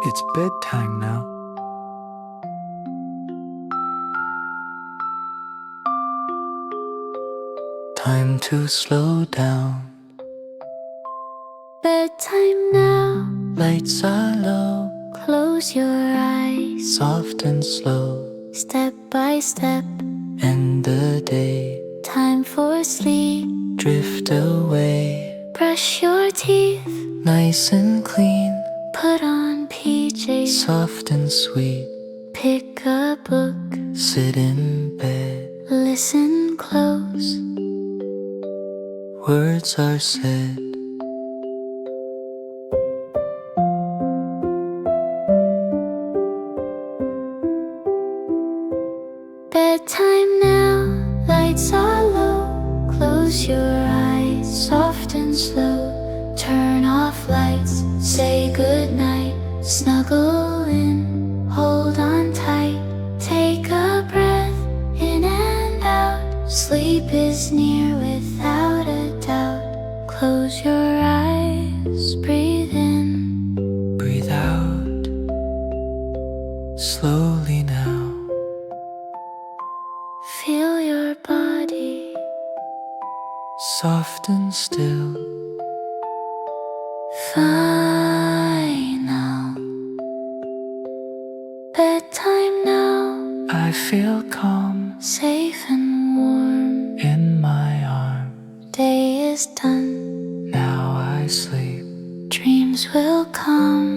It's bedtime now. Time to slow down. Bedtime now. Lights are low, Close your eyes. soft and slow. Step by step. End the day, Time for sleep. drift away. Brush your teeth. Nice and clean, Put on PJs. soft and sweet. Pick a book. Sit in bed, Listen close. words are said. Bedtime now. Lights are low. Close your eyes. Soft and slow. Turn off lights. Say goodnight. Snuggle in. Hold on tight. Take a breath in and out. Sleep is near without a doubt. Close your eyes. Breathe in. Breathe out, slowly now. Feel your body. Soft and still. Final. Bedtime now. I feel calm Safe and warm. in my arms. Day is done. Now I sleep. Dreams will come.